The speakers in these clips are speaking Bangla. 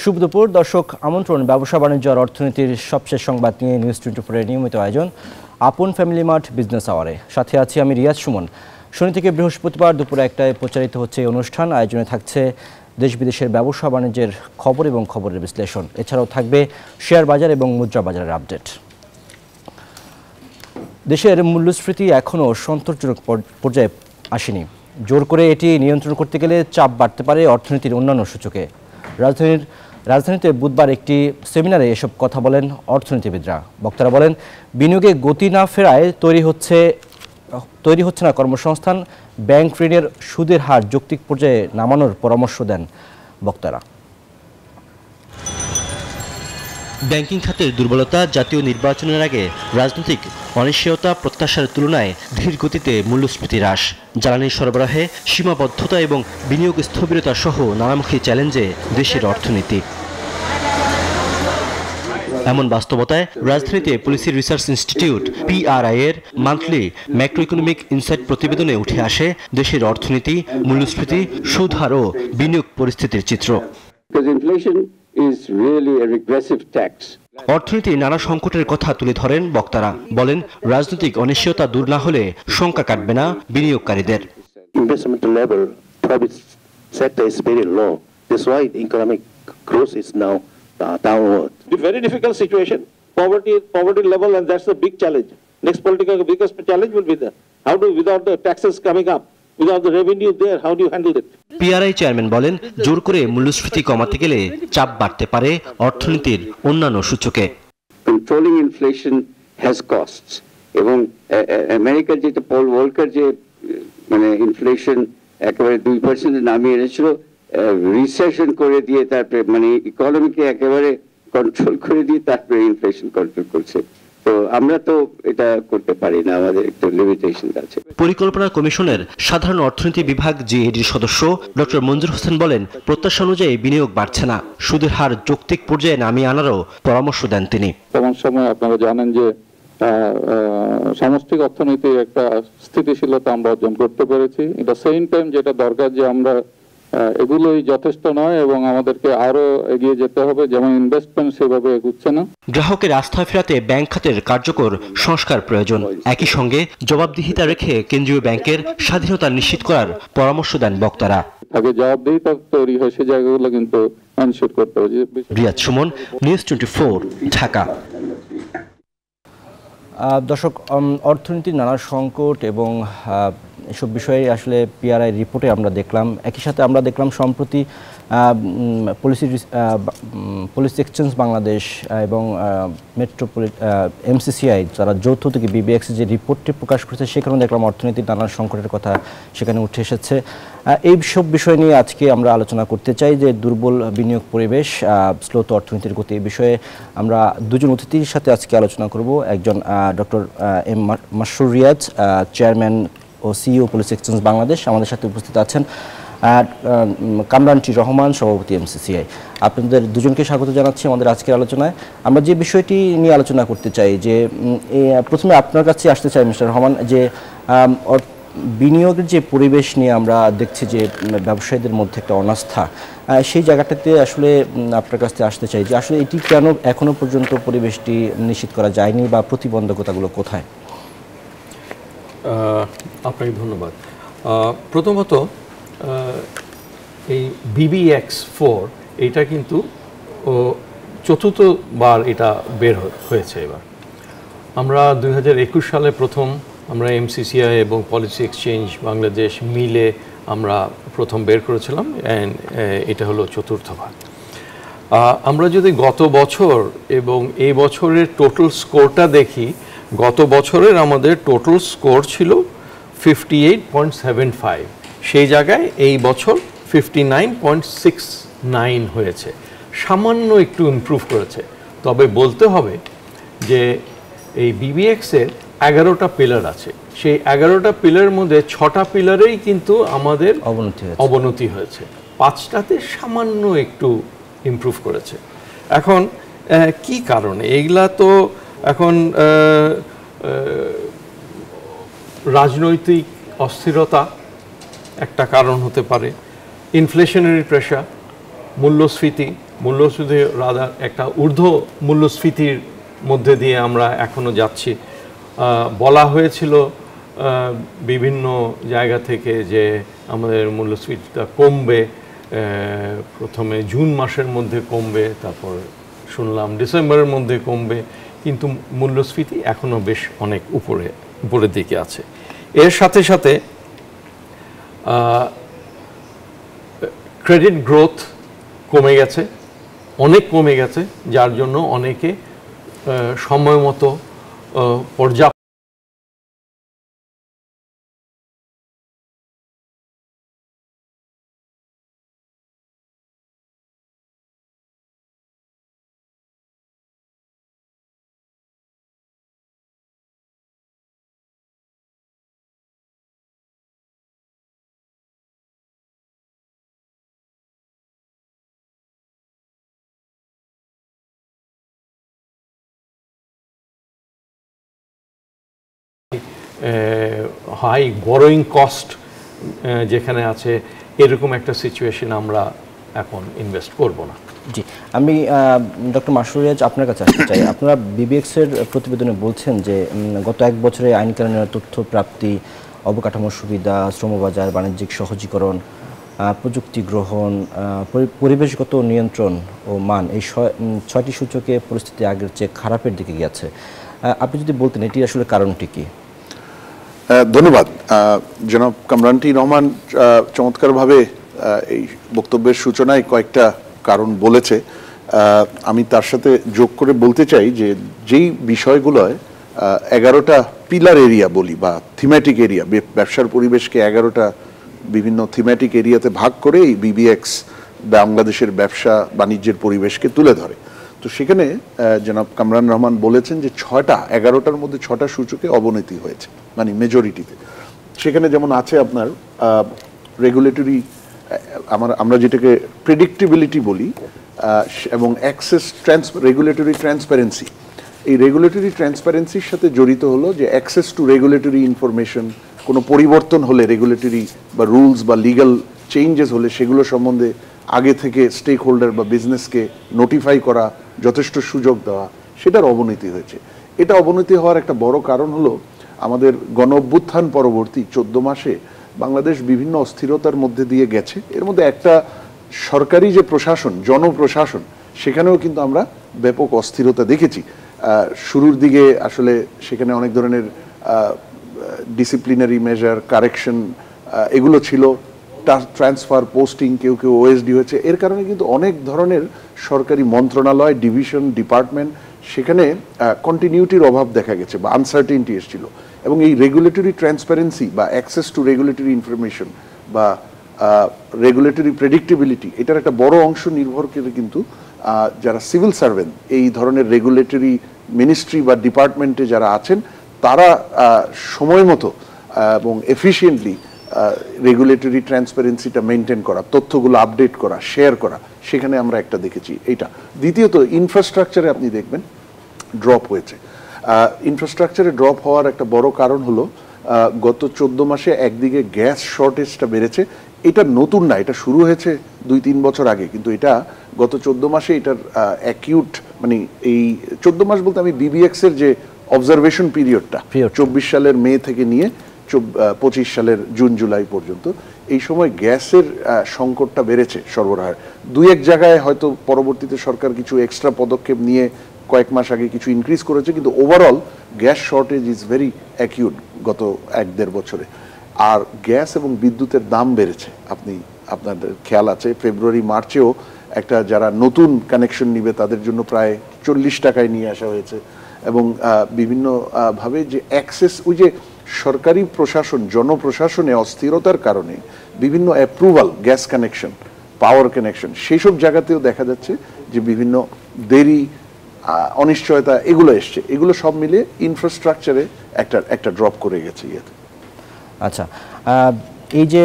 শুভ দুপুর দর্শক, আমন্ত্রণ ব্যবসা বাণিজ্য আর অর্থনীতির সবশেষ সংবাদ নিয়ে নিউজ 24 এর নিয়মিত আয়োজন আপন ফ্যামিলি মার্ট বিজনেস আওয়ারে। সাথে আছি আমি রিয়াজ সুমন। শনি থেকে বৃহস্পতিবার দুপুর 1টায় প্রচারিত হচ্ছে এই অনুষ্ঠান। আয়োজনে থাকছে দেশ বিদেশের ব্যবসা বাণিজ্যের খবর এবং খবরের বিশ্লেষণ। এছাড়াও থাকবে শেয়ার বাজার এবং মুদ্রা বাজারের আপডেট। দেশের মূল্যস্ফীতি এখনও সন্তোষজনক পর্যায়ে আসেনি। জোর করে এটি নিয়ন্ত্রণ করতে গেলে চাপ বাড়তে পারে অর্থনীতির অন্যান্য সূচকে। রাজধানীতে বুধবার একটি সেমিনারে এসব কথা বলেন অর্থনীতিবিদরা। বক্তারা বলেন, বিনিয়োগে গতি না ফেরায় তৈরি হচ্ছে না কর্মসংস্থান। ব্যাংক ঋণের সুদের হার যৌক্তিক পর্যায়ে নামানোর পরামর্শ দেন বক্তারা। ব্যাংকিং খাতের দুর্বলতা, জাতীয় নির্বাচনের আগে রাজনৈতিক অনিশ্চয়তা, প্রত্যাশার তুলনায় ধীর গতিতে মূল্যস্ফীতি হ্রাস, জ্বালানি সরবরাহে সীমাবদ্ধতা এবং বিনিয়োগ স্থবিরতা সহ নানামুখী চ্যালেঞ্জে দেশের অর্থনীতি। এমন বাস্তবতায় রাজধানীতে পলিসি রিসার্চ ইনস্টিটিউট PRI এর মান্থলি ম্যাক্রো ইকোনমিক ইনসাইট প্রতিবেদনে উঠে আসে দেশের অর্থনীতি, মূল্যস্ফীতি, সুদ হার ও বিনিয়োগ পরিস্থিতির চিত্র। অর্থনীতির নানা সংকটের কথা তুলে ধরেন বক্তারা। বলেন, রাজনৈতিক অনিশ্চয়তা দূর না হলে শঙ্কা কাটবে না বিনিয়োগকারীদের। Downward. The very difficult situation, poverty level, and that's the big challenge. Next biggest challenge will be there. How do, without the taxes coming up, without the revenue there, how do you handle it? PRI chairman বলেন, জোর করে মূল্যস্ফীতি কমাতে গেলে চাপ বাড়তে পারে অর্থনীতির অন্যান্য সূচকে। Controlling inflation has costs. এবং আমেরিকার যেটা পল ওয়ালকার যে মানে ইনফ্লেশন একেবারে 2% নামিয়ে এনেছিল, রিসেশন করে দিয়ে তারপরে মানে ইকোনমিকে একেবারে কন্ট্রোল করে দিয়ে তারপরে ইনফ্লেশন কন্ট্রোল করছে। তো আমরা তো এটা করতে পারি না, আমাদের একটু লিমিটেশন আছে। পরিকল্পনা কমিশনের সাধারণ অর্থনীতি বিভাগ GADর সদস্য ডক্টর মঞ্জুর হোসেন বলেন, প্রত্যাশা অনুযায়ী বিনিয়োগ বাড়ছে না, সুদের হার যৌক্তিক পর্যায়ে নামিয়ে আনারও পরামর্শ দেন তিনি। বর্তমান সময়ে আপনারা জানেন যে সামষ্টিক অর্থনীতির একটা স্থিতিশীলতা আমরা অর্জন করতে পেরেছি। এটা সেম টাইম যেটা দরকার যে আমরা এগুলোই যথেষ্ট নয় এবং আমাদেরকে আরো এগিয়ে যেতে হবে, যেমন ইনভেস্টমেন্ট সেভাবে এগুচ্ছে না। গ্রাহকের আস্থা ফেরাতে ব্যাংক খাতের কার্যকর সংস্কার প্রয়োজন। একই সঙ্গে জবাবদিহিতা রেখে কেন্দ্রীয় ব্যাংকের স্বাধীনতা নিশ্চিত করার পরামর্শ দেন বক্তারা। আগে জবাবদিহিতা তৈরি হয়, সেই জায়গাগুলো কিন্তু এনশিওর করতে হবে। রিয়াজ সুমন, নিউজ 24, ঢাকা। দর্শক, অর্থনীতির নানা সংকট এবং এসব বিষয়ে আসলে PRI রিপোর্টে আমরা দেখলাম। একই সাথে আমরা দেখলাম সম্প্রতি পলিসি এক্সচেঞ্জ বাংলাদেশ এবং MCCI যারা যৌথ থেকে BBX যে রিপোর্টটি প্রকাশ করেছে, সেখানে দেখলাম অর্থনীতির নানা সংকটের কথা সেখানে উঠে এসেছে। এই সব বিষয় নিয়ে আজকে আমরা আলোচনা করতে চাই যে দুর্বল বিনিয়োগ পরিবেশ, স্লোত অর্থনীতির গতি। এই বিষয়ে আমরা দুজন অতিথির সাথে আজকে আলোচনা করব। একজন doctor M Masrur Riaz, chairman ও CEO পলিসি এক্সচেঞ্জ বাংলাদেশ। আমাদের সাথে উপস্থিত আছেন কামরান টি রহমান, সভাপতি MCCI। আপনাদের দুজনকে স্বাগত জানাচ্ছি আমাদের আজকের আলোচনায়। আমরা যে বিষয়টি নিয়ে আলোচনা করতে চাই, যে প্রথমে আপনার কাছে আসতে চাই মিস্টার রহমান, যে বিনিয়োগের যে পরিবেশ নিয়ে আমরা দেখছি যে ব্যবসায়ীদের মধ্যে একটা অনাস্থা, সেই জায়গাটাতে আসলে আপনার কাছ থেকে আসতে চাই যে আসলে এটি কেন এখনো পর্যন্ত পরিবেশটি নিশ্চিত করা যায়নি বা প্রতিবন্ধকতাগুলো কোথায়? আপনাকে ধন্যবাদ। প্রথমত এই BBX4 এইটা কিন্তু চতুর্থবার এটা বের হয়েছে। এবার আমরা 2021 সালে প্রথম আমরা MCCI এবং পলিসি এক্সচেঞ্জ বাংলাদেশ মিলে আমরা প্রথম বের করেছিলাম, অ্যান্ড এটা হলো চতুর্থবার। আমরা যদি গত বছর এবং এই বছরের টোটাল স্কোরটা দেখি, গত বছরের আমাদের টোটাল স্কোর ছিল 58.75, সেই জায়গায় এই বছর 59.69 হয়েছে, সামান্য একটু ইমপ্রুভ করেছে। তবে বলতে হবে যে এই BBX-এর 11টা পিলার আছে, সেই 11টা পিলারের মধ্যে 6টা পিলারেই কিন্তু আমাদের অবনতি হয়েছে, 5টাতে সামান্য একটু ইমপ্রুভ করেছে। এখন কি কারণে এইগুলা? তো এখন রাজনৈতিক অস্থিরতা একটা কারণ হতে পারে, ইনফ্লেশনারি প্রেশার, মূল্যস্ফীতি, মূল্যস্ফীতি রাদার একটা ঊর্ধ্ব মূল্যস্ফীতির মধ্যে দিয়ে আমরা এখনো যাচ্ছি। বলা হয়েছিল বিভিন্ন জায়গা থেকে যে আমাদের মূল্যস্ফীতিটা কমবে, প্রথমে জুন মাসের মধ্যে কমবে, তারপর শুনলাম ডিসেম্বরের মধ্যে কমবে, কিন্তু মূল্যস্ফীতি এখনো বেশ অনেক উপরের দিকে আছে। এর সাথে সাথে ক্রেডিট গ্রোথ কমে গেছে, অনেক কমে গেছে, যার জন্য অনেকে সময় মতো পর্যাপ্ত হাই বরোয়িং কস্ট যেখানে আছে, এরকম একটা সিচুয়েশন আমরা এখন ইনভেস্ট করব না। জি, আমি ডক্টর মাসরুর রিয়াজ আপনার কাছে আসতে চাই। আপনারা বিবিএক্স এর প্রতিবেদনে বলছেন যে গত এক বছরে আইন কানুনের তথ্য প্রাপ্তি, অবকাঠামো সুবিধা, শ্রমবাজার, বাণিজ্যিক সহজীকরণ, প্রযুক্তি গ্রহণ, পরিবেশগত নিয়ন্ত্রণ ও মান, এই 6টি সূচকে পরিস্থিতি আগের চেয়ে খারাপের দিকে গেছে। আপনি যদি বলতেন এটি আসলে কারণটি কি? ধন্যবাদ। জনাব কামরানটি রহমান চমৎকারভাবে এই বক্তব্যের সূচনায় কয়েকটা কারণ বলেছে। আমি তার সাথে যোগ করে বলতে চাই যে যেই বিষয়গুলোয় 11টা পিলার এরিয়া বলি বা থিমেটিক এরিয়া, ব্যবসার পরিবেশকে 11টা বিভিন্ন থিমেটিক এরিয়াতে ভাগ করে এই বিবিএক্স বাংলাদেশের ব্যবসা বাণিজ্যের পরিবেশকে তুলে ধরে। তো সেখানে জনাব কামরান রহমান বলেছেন যে 11টার মধ্যে 6টা সূচকে অবনতি হয়েছে, মানে মেজরিটিতে। সেখানে যেমন আছে আপনার রেগুলেটরি, আমরা যেটাকে প্রেডিক্টেবিলিটি বলি, এবং অ্যাক্সেস রেগুলেটরি ট্রান্সপারেন্সি। এই রেগুলেটরি ট্রান্সপারেন্সির সাথে জড়িত হলো যে অ্যাক্সেস টু রেগুলেটরি ইনফরমেশন, কোনো পরিবর্তন হলে রেগুলেটরি বা রুলস বা লিগ্যাল চেঞ্জেস হলে সেগুলো সম্বন্ধে আগে থেকে স্টেক হোল্ডার বা বিজনেসকে নোটিফাই করা, যথেষ্ট সুযোগ দেওয়া, সেটার অবনতি হয়েছে। এটা অবনতি হওয়ার একটা বড় কারণ হলো আমাদের গণ অভ্যুত্থান পরবর্তী 14 মাসে বাংলাদেশ বিভিন্ন অস্থিরতার মধ্যে দিয়ে গেছে। এর মধ্যে একটা সরকারি যে প্রশাসন, জনপ্রশাসন, সেখানেও কিন্তু আমরা ব্যাপক অস্থিরতা দেখেছি। শুরুর দিকে আসলে সেখানে অনেক ধরনের ডিসিপ্লিনারি মেজার, কারেকশন, এগুলো ছিল, ট্রান্সফার, পোস্টিং, কেউ কেউ ওএসডি হয়েছে। এর কারণে কিন্তু অনেক ধরনের সরকারি মন্ত্রণালয়, ডিভিশন, ডিপার্টমেন্ট, সেখানে কন্টিনিউটির অভাব দেখা গেছে বা আনসার্টেনটি এসেছিল। এবং এই রেগুলেটরি ট্রান্সপারেন্সি বা অ্যাক্সেস টু রেগুলেটরি ইনফরমেশন বা রেগুলেটরি প্রেডিক্টেবিলিটি, এটার একটা বড় অংশ নির্ভর করে কিন্তু যারা সিভিল সার্ভেন্ট, এই ধরনের রেগুলেটরি মিনিস্ট্রি বা ডিপার্টমেন্টে যারা আছেন, তারা সময় মতো এবং এফিশিয়েন্টলি রেগুলেটরি ট্রান্সপারেন্সিটা মেনটেন করা, তথ্যগুলো আপডেট করা, শেয়ার করা, সেখানে আমরা একটা দেখেছি এইটা। দ্বিতীয়ত ইনফ্রাস্ট্রাকচারে আপনি দেখবেন ড্রপ হয়েছে। ইনফ্রাস্ট্রাকচারে ড্রপ হওয়ার একটা বড় কারণ হলো গত 14 মাসে একদিকে গ্যাস শর্টেজটা বেড়েছে। এটা নতুন না, এটা শুরু হয়েছে 2-3 বছর আগে, কিন্তু এটা গত 14 মাসে এটার অ্যাকিউট, মানে এই 14 মাস বলতে আমি বিবিএক্স এর যে অবজারভেশন পিরিয়ডটা 24 সালের মে থেকে নিয়ে 25 সালের জুন জুলাই পর্যন্ত, এই সময় গ্যাসের সংকটটা বেড়েছে, সরবরাহের। 2-1 জায়গায় হয়তো পরবর্তীতে সরকার কিছু এক্সট্রা পদক্ষেপ নিয়ে কয়েক মাস আগে কিছু ইনক্রিজ করেছে, কিন্তু overall gas shortage is very acute গত 1-1.5 বছরে। আর গ্যাস এবং বিদ্যুতের দাম বেড়েছে, আপনাদের খেয়াল আছে ফেব্রুয়ারি মার্চেও একটা যারা নতুন কানেকশন নিবে তাদের জন্য প্রায় 40 টাকায় নিয়ে আসা হয়েছে। এবং বিভিন্ন ভাবে যে অ্যাক্সেস, ওই যে সরকারি প্রশাসন, জনপ্রশাসনে অস্থিরতার কারণে বিভিন্ন অ্যাপ্রুভাল, গ্যাস কানেকশন, পাওয়ার কানেকশন, সেই সব জায়গাতেও দেখা যাচ্ছে যে বিভিন্ন দেরি, অনিশ্চয়তা এগুলো এসছে। এগুলো সব মিলে ইনফ্রাস্ট্রাকচারে একটা ড্রপ করে গেছে ইয়েতে। আচ্ছা, এই যে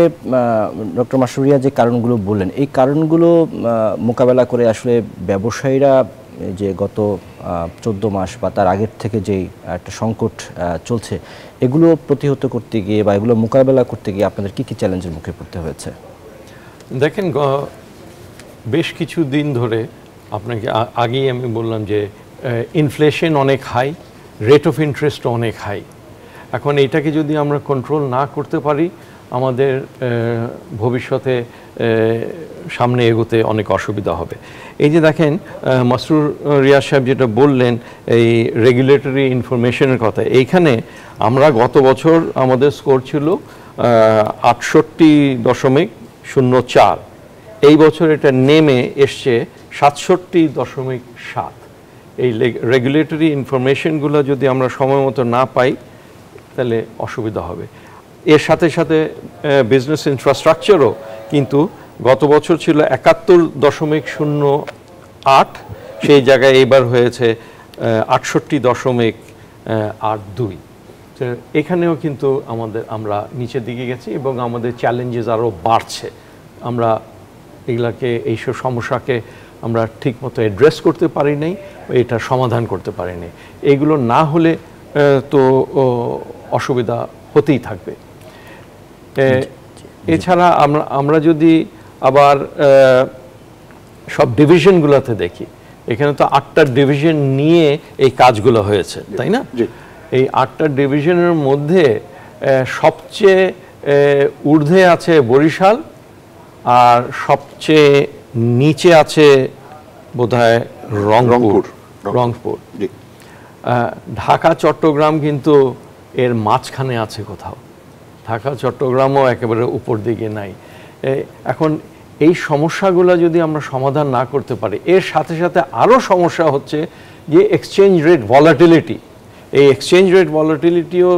ডক্টর মাসরুর রিয়াজ যে কারণগুলো বললেন, এই কারণগুলো মোকাবেলা করে আসলে ব্যবসায়ীরা যে গত 14 মাস বা তার আগের থেকে যে একটা সংকট চলছে, এগুলো প্রতিহত করতে গিয়ে বা এগুলো মোকাবেলা করতে গিয়ে আপনাদের কি কি চ্যালেঞ্জের মুখে পড়তে হয়েছে? দেখেন, বেশ কিছু দিন ধরে আপনাকে আগেই আমি বললাম যে ইনফ্লেশন অনেক হাই, রেট অফ ইন্টারেস্ট অনেক হাই। এখন এটাকে যদি আমরা কন্ট্রোল না করতে পারি, আমাদের ভবিষ্যতে সামনে এগোতে অনেক অসুবিধা হবে। এই যে দেখেন মাসরুর রিয়াজ সাহেব যেটা বললেন এই রেগুলেটরি ইনফরমেশনের কথা, এইখানে আমরা গত বছর আমাদের স্কোর ছিল 68.04, এই বছর এটা নেমে এসছে 67.7। এই রেগুলেটরি ইনফরমেশনগুলো যদি আমরা সময় মতো না পাই তাহলে অসুবিধা হবে। এর সাথে সাথে বিজনেস ইনফ্রাস্ট্রাকচারও কিন্তু গত বছর ছিল 71.08, সেই জায়গায় এইবার হয়েছে 68.82। তো এখানেও কিন্তু আমরা নিচের দিকে গেছি এবং আমাদের চ্যালেঞ্জেস আরও বাড়ছে। আমরা এগুলাকে এইসব সমস্যাকে আমরা ঠিকমতো অ্যাড্রেস করতে পারি নাই, এটা সমাধান করতে পারি নাই। এইগুলো না হলে তো অসুবিধা হতেই থাকবে। এছাড়া আমরা যদি আবার সব ডিভিশনগুলোতে দেখি, এখানে তো 8টা ডিভিশন নিয়ে এই কাজগুলো হয়েছে, তাই না? এই 8টা ডিভিশনের মধ্যে সবচেয়ে ঊর্ধ্বে আছে বরিশাল, আর সবচেয়ে নিচে আছে বোধহয় রংপুর। ঢাকা চট্টগ্রাম কিন্তু এর মাঝখানে আছে কোথাও, ঢাকা চট্টগ্রামও একেবারে উপর দিকে নাই। এখন এই সমস্যাগুলো যদি আমরা সমাধান না করতে পারি, এর সাথে সাথে আরও সমস্যা হচ্ছে যে এক্সচেঞ্জ রেট ভলাটিলিটি। এই এক্সচেঞ্জ রেট ভলাটিলিটিও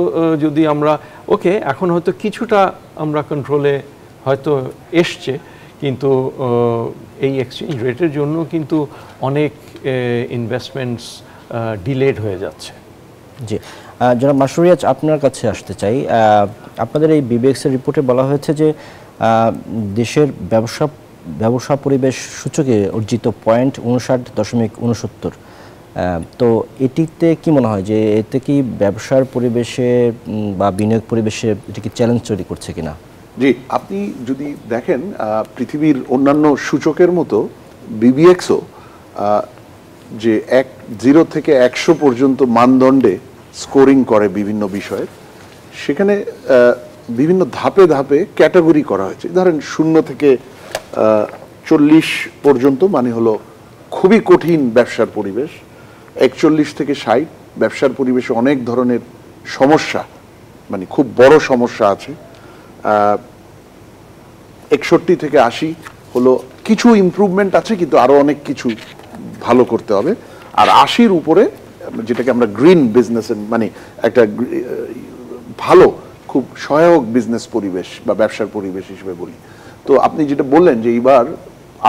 যদি আমরা এখন হয়তো কিছুটা আমরা কন্ট্রোলে হয়তো এসছে, কিন্তু এই এক্সচেঞ্জ রেটের জন্য কিন্তু অনেক ইনভেস্টমেন্টস ডিলেড হয়ে যাচ্ছে। জি, জনাব মাসরুর রিয়াজ, আপনার কাছে আসতে চাই। আপনাদের এই বিবিএক্সের রিপোর্টে বলা হয়েছে যে দেশের ব্যবসা পরিবেশ সূচকে অর্জিত পয়েন্ট 59.69। তো এটিতে কি মনে হয় যে এতে কি ব্যবসার পরিবেশে বা বিনিয়োগ পরিবেশে এটি কি চ্যালেঞ্জ তৈরি করছে কিনা? জি, আপনি যদি দেখেন পৃথিবীর অন্যান্য সূচকের মতো বিবিএক্সও যে 0 থেকে 100 পর্যন্ত মানদণ্ডে স্কোরিং করে বিভিন্ন বিষয়ে, সেখানে বিভিন্ন ধাপে ধাপে ক্যাটাগরি করা হয়েছে। ধরেন 0 থেকে 40 পর্যন্ত মানে হলো খুবই কঠিন ব্যবসার পরিবেশ, 41 থেকে 60 ব্যবসার পরিবেশে অনেক ধরনের সমস্যা, মানে খুব বড় সমস্যা আছে, 61 থেকে 80 হলো কিছু ইমপ্রুভমেন্ট আছে কিন্তু আরো অনেক কিছু ভালো করতে হবে, আর 80-র উপরে যেটাকে আমরা গ্রিন বিজনেস মানে একটা ভালো খুব সহায়ক বিজনেস পরিবেশ বা ব্যবসার পরিবেশ হিসেবে বলি। তো আপনি যেটা বললেন যে এইবার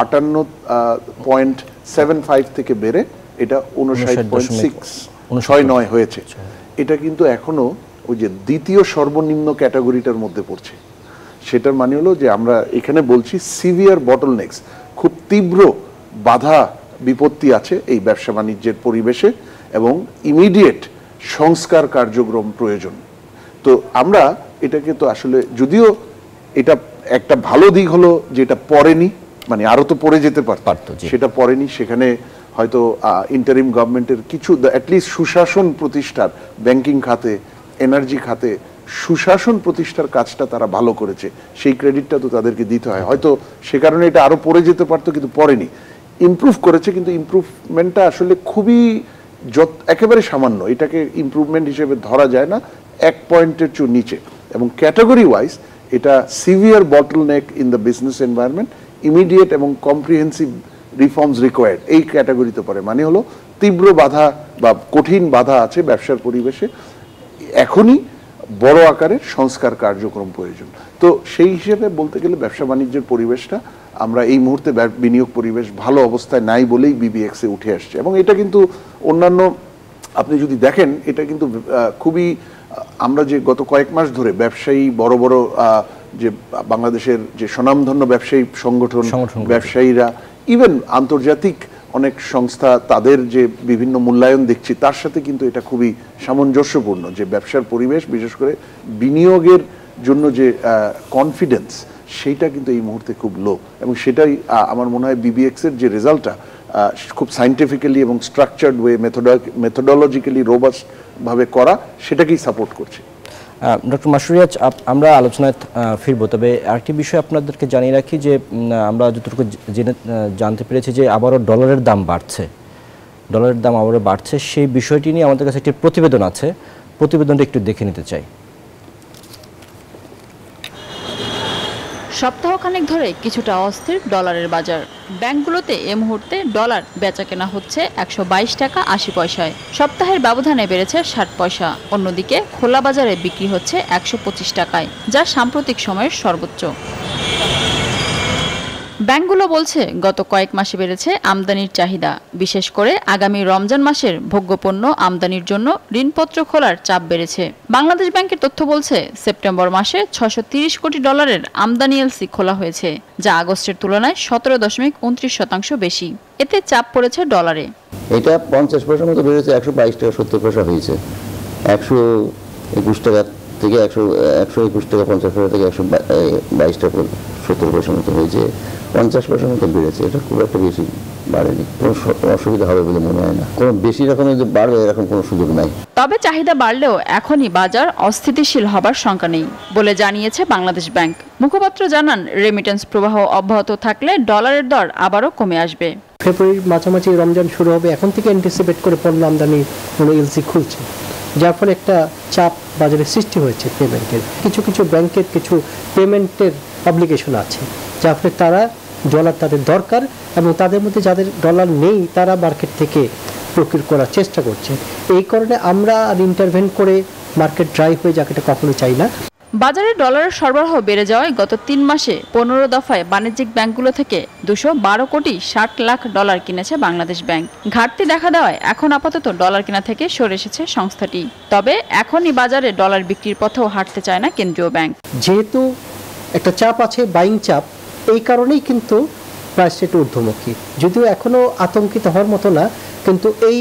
58.75 থেকে বেড়ে এটা 59.69 হয়েছে, এটা কিন্তু এখনো ওই যে দ্বিতীয় সর্বনিম্ন ক্যাটাগরিটার মধ্যে পড়ছে। সেটার মানে হলো যে আমরা এখানে বলছি সিভিয়ার বটলনেক্স, খুব তীব্র বাধা বিপত্তি আছে এই ব্যবসা বাণিজ্যের পরিবেশে এবং ইমিডিয়েট সংস্কার কার্যক্রম প্রয়োজন। তো আমরা এটাকে তো আসলে, যদিও এটা একটা ভালো দিক হলো যে এটা পড়েনি, মানে আরো তো পড়ে যেতে পারতো, সেটা পড়েনি। সেখানে হয়তো ইন্টারিম গভর্নমেন্টের কিছু অ্যাটলিস্ট সুশাসন প্রতিষ্ঠার, ব্যাংকিং খাতে, এনার্জি খাতে সুশাসন প্রতিষ্ঠার কাজটা তারা ভালো করেছে, সেই ক্রেডিটটা তো তাদেরকে দিতে হয়। হয়তো সে কারণে এটা আরো পড়ে যেতে পারতো, কিন্তু পড়েনি, ইমপ্রুভ করেছে, কিন্তু ইমপ্রুভমেন্টটা আসলে খুবই একেবারে সামান্য, এটাকে ইমপ্রুভমেন্ট হিসেবে ধরা যায় না, 1 পয়েন্টের চেয়ে নিচে। এবং ক্যাটাগরি ওয়াইজ এটা severe bottleneck in the business environment, immediate এবং কম্প্রিহেন্সিভ রিফর্মস রিকোয়ার্ড, এই ক্যাটাগরিতে পড়ে। মানে হলো তীব্র বাধা বা কঠিন বাধা আছে ব্যবসার পরিবেশে, এখনই বড় আকারের সংস্কার কার্যক্রম প্রয়োজন। তো সেই হিসেবে বলতে গেলে ব্যবসা বাণিজ্যের পরিবেশটা আমরা এই মুহূর্তে বিনিয়োগ পরিবেশ ভালো অবস্থায় নাই বলেই বিবিএক্সে উঠে আসছে। এবং এটা কিন্তু অন্যান্য, আপনি যদি দেখেন এটা কিন্তু খুবই, আমরা যে গত কয়েক মাস ধরে ব্যবসায়ী বড় বড় যে বাংলাদেশের যে স্বনামধন্য ব্যবসায়ী সংগঠন, ব্যবসায়ীরা, ইভেন আন্তর্জাতিক অনেক সংস্থা, তাদের যে বিভিন্ন মূল্যায়ন দেখছি, তার সাথে কিন্তু এটা খুবই সামঞ্জস্যপূর্ণ যে ব্যবসার পরিবেশ, বিশেষ করে বিনিয়োগের জন্য যে কনফিডেন্স, সেইটা কিন্তু এই মুহূর্তে খুব লো। এবং সেটাই আমার মনে হয় বিবিএক্সের যে রেজাল্টটা খুব সায়েন্টিফিক্যালি এবং স্ট্রাকচার্ড ওয়ে মেথোডোলজিক্যালি রোবাস্ট ভাবে করা, সেটাকেই সাপোর্ট করছে। ডক্টর মাসুরিয়াজ, আমরা আলোচনায় ফিরবো, তবে আরেকটি বিষয় আপনাদেরকে জানিয়ে রাখি যে আমরা যতটুকু জানতে পেরেছি যে আবারও ডলারের দাম বাড়ছে, ডলারের দাম আবারও বাড়ছে। সেই বিষয়টি নিয়ে আমাদের কাছে একটি প্রতিবেদন আছে, প্রতিবেদনটা একটু দেখে নিতে চাই। সপ্তাহখানেক ধরে কিছুটা অস্থির ডলারের বাজার। ব্যাংকগুলোতে এ মুহূর্তে ডলার বেচাকেনা হচ্ছে 122 টাকা 80 পয়সায়, সপ্তাহের ব্যবধানে বেড়েছে 60 পয়সা। অন্যদিকে খোলা বাজারে বিক্রি হচ্ছে 125 টাকায়, যা সাম্প্রতিক সময়ের সর্বোচ্চ। ব্যাংকগুলো বলছে গত কয়েক মাসে বেড়েছে আমদানির চাহিদা, বিশেষ করে আগামী রমজান মাসের ভোগ্যপণ্য আমদানির জন্য ঋণপত্র খোলার চাপ বেড়েছে। বাংলাদেশ ব্যাংকের তথ্য বলছে সেপ্টেম্বর মাসে 630 কোটি ডলারের আমদানি এলসি খোলা হয়েছে, যা আগস্টের তুলনায় 17.29% বেশি। এতে চাপ পড়েছে ডলারে। এটা 50 পয়সার মতো বেড়েছে, 122 টাকা 70 পয়সা হয়েছে। 121 টাকা থেকে 121 টাকা 50 পয়সা থেকে 122 টাকা 70 পয়সার মতো হয়েছে, 50 পয়সার মতো বেড়েছে। এটা খুব একটা বেশি বাড়েনি, কোনো অসুবিধা হবে বলে মনে হয় না। কোনো বেশি রকমের যে বাড়বে এরকম কোনো সুযোগ নাই। তবে চাহিদা বাড়লেও এখনই বাজার অস্থিতিশীল হবার শঙ্কা নেই বলে জানিয়েছে বাংলাদেশ ব্যাংক। মুখপাত্র জানান, রেমিটেন্স প্রবাহ অব্যাহত থাকলে ডলারের দর আবারও কমে আসবে। ফেব্রুয়ারির মাঝামাঝি রমজান শুরু হবে, এখন থেকে অ্যান্টিসিপেট করে পণ্য আমদানি এলসি খুলছে, যার ফলে একটা চাপ বাজারে সৃষ্টি হয়েছে পেমেন্টের। কিছু কিছু ব্যাংকের কিছু পেমেন্টের অব্লিগেশন আছে, যার ফলে তারা ডলার তাদের দরকার, এবং তাদের মধ্যে যাদের ডলার নেই তারা মার্কেট থেকে প্রকিউর করার চেষ্টা করছে। এই কারণে আমরা আর ইন্টারভেন করে মার্কেট ড্রাই হয়ে যাক, এটা কখনো চাই না। বাজারে ডলারের সরবরাহ বেড়ে যাওয়ায় গত 3 মাসে 15 দফায় বাণিজ্যিক ব্যাংকগুলো থেকে 212 কোটি 60 লাখ ডলার কিনেছে বাংলাদেশ ব্যাংক। ঘাটতি দেখা দেওয়ায় এখন আপাতত ডলার কেনা থেকে সরে এসেছে সংস্থাটি। তবে এখনই বাজারে ডলার বিক্রির পথেও হাঁটতে চায় না কেন্দ্রীয় ব্যাংক। যেহেতু একটা চাপ আছে, বাইং চাপ, এই কারণেই কিন্তু প্রাইস রেট ঊর্ধ্বমুখী। যদিও এখনো আতঙ্কিত হওয়ার মতো না, কিন্তু এই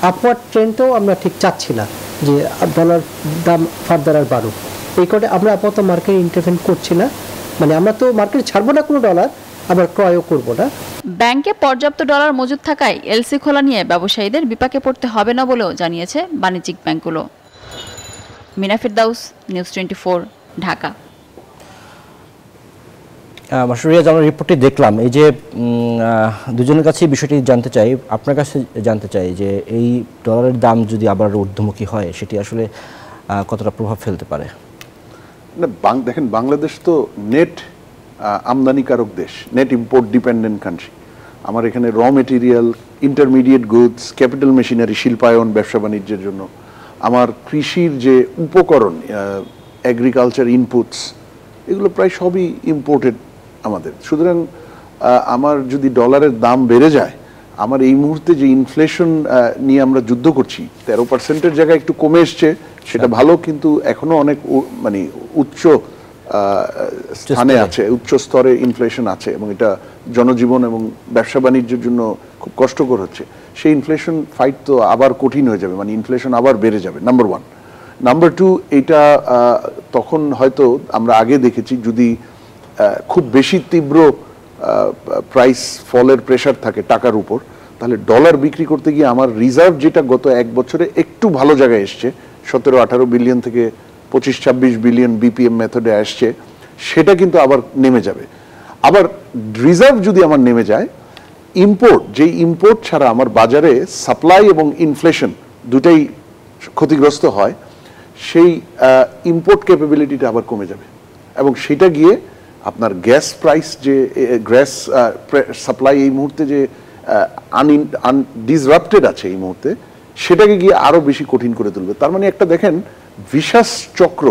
আপওয়ার্ড ট্রেন্ডটাও আমরা ঠিক চাচ্ছি না যে ডলার দাম ফার্দার আর বাড়ুক। এই কারণে আমরা আপাতত মার্কেট ইন্টারভেন করছি না, মানে আমরা তো মার্কেট ছাড়বো না কোনো ডলার, আবার ক্রয়ও করব না। ব্যাংকে পর্যাপ্ত ডলার মজুদ থাকায় এলসি খোলা নিয়ে ব্যবসায়ীদের বিপাকে পড়তে হবে না বলেও জানিয়েছে বাণিজ্যিক ব্যাংকগুলো। মিনা ফিরদাউস, নিউজ 24, ঢাকা। মাসুরিয়াজ, আমরা রিপোর্টটি দেখলাম, এই যে দুজনের কাছে বিষয়টি জানতে চাই, আপনার কাছে জানতে চাই যে এই ডলারের দাম যদি আবার ঊর্ধ্বমুখী হয় সেটি আসলে কতটা প্রভাব ফেলতে পারে? না, দেখেন, বাংলাদেশ তো নেট আমদানিকারক দেশ, নেট ইম্পোর্ট ডিপেন্ডেন্ট কান্ট্রি। আমার এখানে raw material, intermediate goods, capital machinery, শিল্পায়ন, ব্যবসা বাণিজ্যের জন্য আমার কৃষির যে উপকরণ, এগ্রিকালচার ইনপুটস, এগুলো প্রায় সবই ইম্পোর্টেড আমাদের। সুতরাং আমার যদি ডলারের দাম বেড়ে যায়, আমার এই মুহূর্তে যে ইনফ্লেশন নিয়ে আমরা যুদ্ধ করছি, 13% জায়গায় একটু কমে এসছে, সেটা ভালো, কিন্তু এখনো অনেক মানে উচ্চ স্থানে আছে, উচ্চ স্তরে ইনফ্লেশন আছে, এবং এটা জনজীবন এবং ব্যবসা বাণিজ্যের জন্য খুব কষ্টকর হচ্ছে। সেই ইনফ্লেশন ফাইট তো আবার কঠিন হয়ে যাবে, মানে ইনফ্লেশন আবার বেড়ে যাবে, নাম্বার 1। নাম্বার 2, এটা তখন হয়তো আমরা আগে দেখেছি, যদি খুব বেশি তীব্র প্রাইস ফলের প্রেশার থাকে টাকার উপর, তাহলে ডলার বিক্রি করতে গিয়ে আমার রিজার্ভ, যেটা গত 1 বছরে একটু ভালো জায়গায় এসছে, 17-18 বিলিয়ন থেকে 25-26 বিলিয়ন বিপিএম মেথডে আসছে, সেটা কিন্তু আবার নেমে যাবে। আবার রিজার্ভ যদি আমার নেমে যায়, যেই ইম্পোর্ট ছাড়া আমার বাজারে সাপ্লাই এবং ইনফ্লেশন দুটাই ক্ষতিগ্রস্ত হয়, সেই ইম্পোর্ট ক্যাপাবিলিটিটা আবার কমে যাবে, এবং সেটা গিয়ে আপনার গ্যাস প্রাইস, যে গ্যাস সাপ্লাই এই মুহূর্তে যে ডিসরাপ্টেড আছে এই মুহূর্তে, সেটাকে গিয়ে আরো বেশি কঠিন করে তুলবে। তার মানে একটা দেখেন ভিশাস চক্র,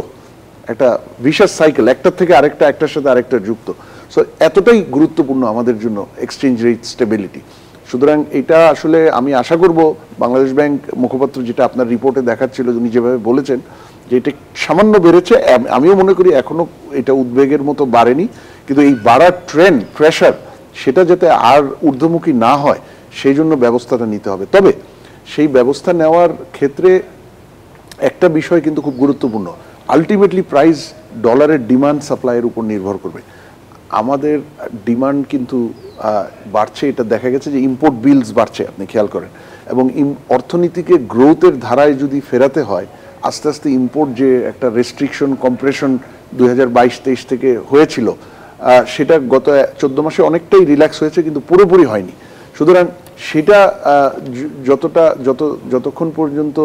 একটা ভিশাস সাইকেল, একটার থেকে আরেকটা, একটার সাথে আরেকটা যুক্ত। সো এতটাই গুরুত্বপূর্ণ আমাদের জন্য এক্সচেঞ্জ রেট স্টেবিলিটি। সুতরাং এটা আসলে আমি আশা করব বাংলাদেশ ব্যাংক মুখপাত্র যেটা আপনার রিপোর্টে দেখাচ্ছিল, উনি যেভাবে বলেছেন যে এটা সামান্য বেড়েছে, আমিও মনে করি এখনো এটা উদ্বেগের মতো বাড়েনি, কিন্তু এই বাড়ার ট্রেন্ড, প্রেশার, সেটা যাতে আর ঊর্ধ্বমুখী না হয় সেই জন্য ব্যবস্থাটা নিতে হবে। তবে সেই ব্যবস্থা নেওয়ার ক্ষেত্রে একটা বিষয় কিন্তু খুব গুরুত্বপূর্ণ, আলটিমেটলি প্রাইস ডলারের ডিমান্ড সাপ্লাইয়ের উপর নির্ভর করবে। আমাদের ডিমান্ড কিন্তু বাড়ছে, এটা দেখা গেছে যে ইম্পোর্ট বিলস বাড়ছে, আপনি খেয়াল করেন, এবং অর্থনীতিকে গ্রোথের ধারায় যদি ফেরাতে হয় আস্তে আস্তে ইম্পোর্ট যে একটা রেস্ট্রিকশন কম্প্রেশন 2022-23 থেকে হয়েছিল সেটা গত 14 মাসে অনেকটাই রিল্যাক্স হয়েছে, কিন্তু পুরোপুরি হয়নি। সুতরাং সেটা যতক্ষণ পর্যন্ত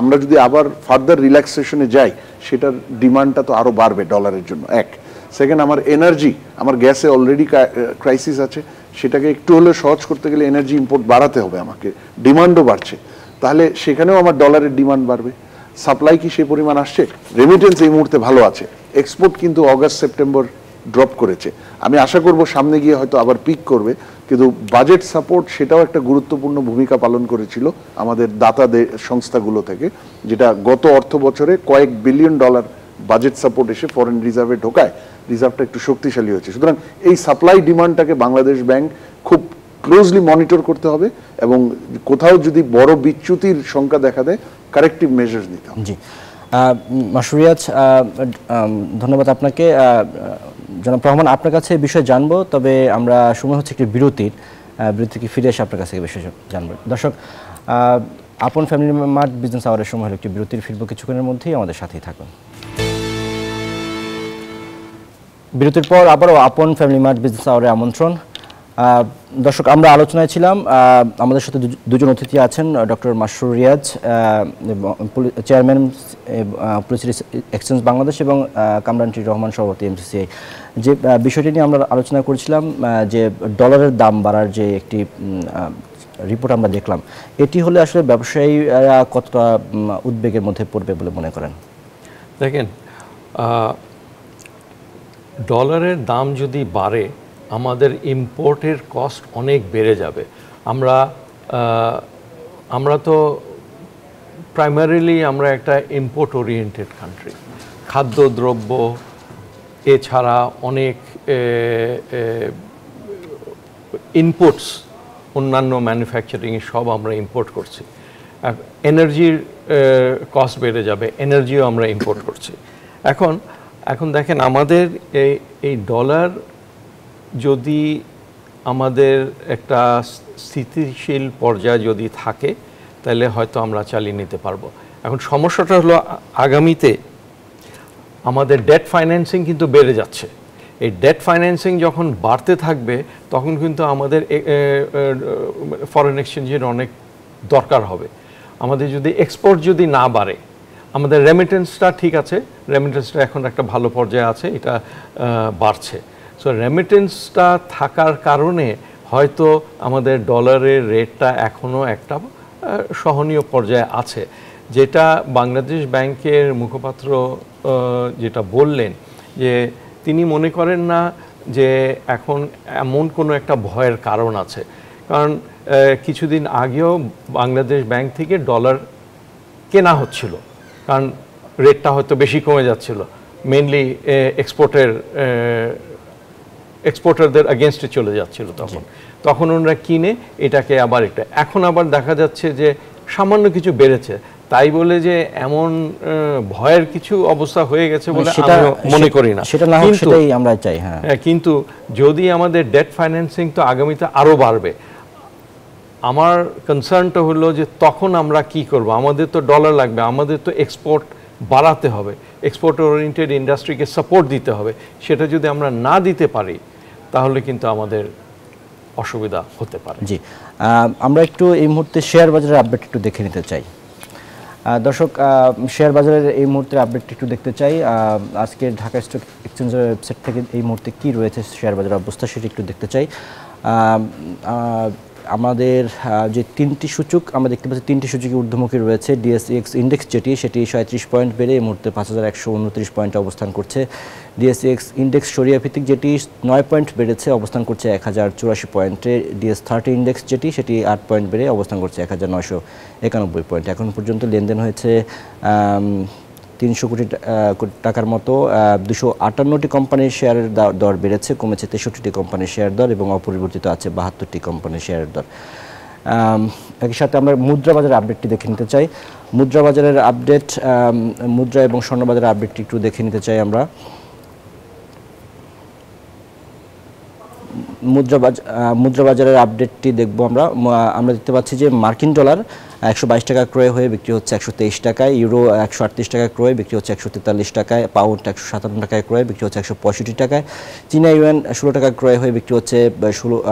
আমরা যদি আবার ফার্দার রিল্যাক্সেশনে যাই সেটার ডিমান্ডটা তো আরো বাড়বে ডলারের জন্য। এক, সেকেন্ড, আমার এনার্জি, আমার গ্যাসে অলরেডি ক্রাইসিস আছে, সেটাকে একটু হলেও সহজ করতে গেলে এনার্জি ইম্পোর্ট বাড়াতে হবে আমাকে, ডিমান্ডও বাড়ছে, তাহলে সেখানেও আমার ডলারের ডিমান্ড বাড়বে। সাপ্লাই কি সেই পরিমাণ আসছে? রেমিটেন্স এই মুহূর্তে ভালো আছে, এক্সপোর্ট কিন্তু অগাস্ট সেপ্টেম্বর ড্রপ করেছে, আমি আশা করব সামনে গিয়ে হয়তো আবার পিক করবে, কিন্তু বাজেট সাপোর্ট সেটাও একটা গুরুত্বপূর্ণ ভূমিকা পালন করেছিল আমাদের দাতা সংস্থাগুলো থেকে, যেটা গত অর্থ বছরে কয়েক বিলিয়ন ডলার বাজেট সাপোর্ট এসে ফরেন রিজার্ভে ঢোকায় রিজার্ভটা একটু শক্তিশালী হয়েছে। সুতরাং এই সাপ্লাই ডিমান্ডটাকে বাংলাদেশ ব্যাংক খুব ক্লোজলি মনিটর করতে হবে এবং কোথাও যদি বড় বিচ্যুতির সংখ্যা দেখা দেয় কারেক্টিভ মেজার্স নিতে হবে। জি, মাসুর রিয়াজ, ধন্যবাদ আপনাকে। জনাব রহমান, আপনার কাছে বিষয় জানবো, তবে আমরা সময় হচ্ছে একটি বিরতিকে ফিরে এসে আপনার কাছে বিষয় জানবো। দর্শক, আপন ফ্যামিলি মার্ট বিজনেস আওয়ারের সময় হলো একটি বিরতির, ফিরবো কিছুক্ষণের মধ্যেই, আমাদের সাথেই থাকুন। বিরতির পর আবারও আপন ফ্যামিলি মার্ট বিজনেস আওয়ারে আমন্ত্রণ। দর্শক, আমরা আলোচনায় ছিলাম, আমাদের সাথে দুজন অতিথি আছেন, doctor Masur Riaz, chairman policy exchange Bangladesh, এবং কামরানটি রহমান, সভাপতি এমসিসিআই। যে বিষয়টি নিয়ে আমরা আলোচনা করেছিলাম, যে ডলারের দাম বাড়ার যে একটি রিপোর্ট আমরা দেখলাম, এটি হলে আসলে ব্যবসায়ীরা কতটা উদ্বেগের মধ্যে পড়বে বলে মনে করেন? দেখেন, ডলারের দাম যদি বাড়ে আমাদের ইম্পোর্টের কস্ট অনেক বেড়ে যাবে। আমরা তো প্রাইমারিলি আমরা একটা ইম্পোর্ট ওরিয়েন্টেড কান্ট্রি, খাদ্যদ্রব্য এছাড়া অনেক ইনপুটস, অন্যান্য ম্যানুফ্যাকচারিং সব আমরা ইম্পোর্ট করছি। এনার্জির কস্ট বেড়ে যাবে, এনার্জিও আমরা ইম্পোর্ট করছি। এখন দেখেন, আমাদের এই ডলার যদি আমাদের একটা স্থিতিশীল পর্যায়ে যদি থাকে তাহলে হয়তো আমরা চালিয়ে নিতে পারবো। এখন সমস্যাটা হলো আগামীতে আমাদের ডেট ফাইন্যান্সিং কিন্তু বেড়ে যাচ্ছে। এই ডেট ফাইন্যান্সিং যখন বাড়তে থাকবে তখন কিন্তু আমাদের ফরেন এক্সচেঞ্জের অনেক দরকার হবে। আমাদের যদি এক্সপোর্ট যদি না বাড়ে, আমাদের রেমিটেন্সটা ঠিক আছে, রেমিটেন্সটা এখন একটা ভালো পর্যায়ে আছে, এটা বাড়ছে। সো রেমিটেন্সটা থাকার কারণে হয়তো আমাদের ডলারের রেটটা এখনও একটা সহনীয় পর্যায়ে আছে, যেটা বাংলাদেশ ব্যাংকের মুখপাত্র যেটা বললেন, যে তিনি মনে করেন না যে এখন এমন কোনো একটা ভয়ের কারণ আছে। কারণ কিছুদিন আগেও বাংলাদেশ ব্যাংক থেকে ডলার কেনা হচ্ছিল, কারণ রেটটা হয়তো বেশি কমে যাচ্ছিল, মেনলি এক্সপোর্টারদের এগেনস্টে চলে যাচ্ছিল। তখন ওনারা কিনে এটাকে আবার এখন আবার দেখা যাচ্ছে যে সামান্য কিছু বেড়েছে, তাই বলে যে এমন ভয়ের কিছু অবস্থা হয়ে গেছে বলে আমি মনে করি না। সেটাই আমরা চাই। হ্যাঁ, কিন্তু যদি আমাদের ডেট ফাইন্যান্সিং তো আগামীতে আরো বাড়বে, আমার কনসার্নটা হলো যে তখন আমরা কি করব? আমাদের তো ডলার লাগবে, আমাদের তো এক্সপোর্ট বাড়াতে হবে, এক্সপোর্ট ওরিয়েন্টেড ইন্ডাস্ট্রিকে সাপোর্ট দিতে হবে। সেটা যদি আমরা না দিতে পারি তাহলে কিন্তু আমাদের অসুবিধা হতে পারে। জি, আমরা একটু এই মুহূর্তে শেয়ার বাজারের আপডেট একটু দেখে নিতে চাই। দর্শক, শেয়ার বাজারের এই মুহূর্তের আপডেট একটু দেখতে চাই। আজকে ঢাকা স্টক এক্সচেঞ্জের ওয়েবসাইট থেকে এই মুহূর্তে কি রয়েছে শেয়ার বাজারের অবস্থা সেটি একটু দেখতে চাই। আমাদের যে তিনটি সূচক আমরা দেখতে পাচ্ছি, তিনটি সূচকই ঊর্ধ্বমুখী রয়েছে। ডিএসইএক্স ইন্ডেক্স সেটি 37 পয়েন্ট বেড়ে এই মুহূর্তে 5129 পয়েন্টে অবস্থান করছে। ডিএসইএক্স ইন্ডেক্স সরিয়া ভিত্তিক যেটি 9 পয়েন্ট বেড়েছে, অবস্থান করছে 1084 পয়েন্টে। ডিএস30 ইন্ডেক্স সেটি 8 পয়েন্ট বেড়ে অবস্থান করছে 1991 পয়েন্ট। এখন পর্যন্ত লেনদেন হয়েছে 300 কোটি টাকার মতো। 258টি কোম্পানির শেয়ারের দর বেড়েছে, কমেছে 63টি কোম্পানির শেয়ার দর এবং অপরিবর্তিত আছে 72টি কোম্পানির শেয়ারের দর। একই সাথে আমরা মুদ্রা বাজারের আপডেটটি দেখে নিতে চাই। মুদ্রা বাজারের আপডেট, মুদ্রা এবং স্বর্ণ বাজারের আপডেটটি একটু দেখে নিতে চাই আমরা। মুদ্রা বাজারের আপডেটটি দেখব আমরা দেখতে পাচ্ছি যে মার্কিন ডলার 122 টাকা ক্রয় হয়ে বিক্রি হচ্ছে 123 টাকায়, ইউরো 138 টাকায় ক্রয় বিক্রি হচ্ছে 143 টাকায়, পাউন্ড 157 টাকায় ক্রয় বিক্রি হচ্ছে 165 টাকায়, চীনা ইউয়ান 16 টাকা ক্রয় হয়ে বিক্রি হচ্ছে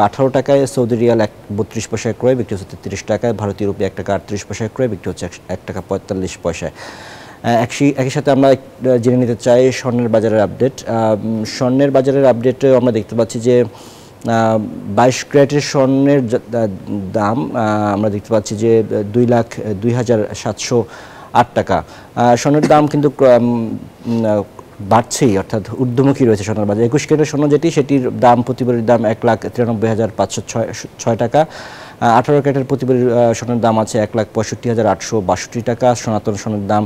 18 টাকায়, সৌদি রিয়াল 32 পয়সায় ক্রয় বিক্রি হচ্ছে 33 টাকায়, ভারতীয় রুপি 1 টাকা 38 পয়সায় ক্রয় বিক্রি হচ্ছে 1 টাকা 45 পয়সায়। একই সাথে আমরা জেনে নিতে চাই স্বর্ণের বাজারের আপডেট। স্বর্ণের বাজারের আপডেটে আমরা দেখতে পাচ্ছি যে 22 ক্যারেটের স্বর্ণের দাম আমরা দেখতে পাচ্ছি যে 2,02,708 টাকা। স্বর্ণের দাম কিন্তু বাড়ছেই, অর্থাৎ ঊর্ধ্বমুখী রয়েছে স্বর্ণের বাজার। 21 ক্যারেটের স্বর্ণ সেটির দাম প্রতি ভরির দাম 1,93,506 টাকা। 18 ক্যারেটের প্রতি ভরির স্বর্ণের দাম আছে 1,65,862 টাকা। সনাতন স্বর্ণের দাম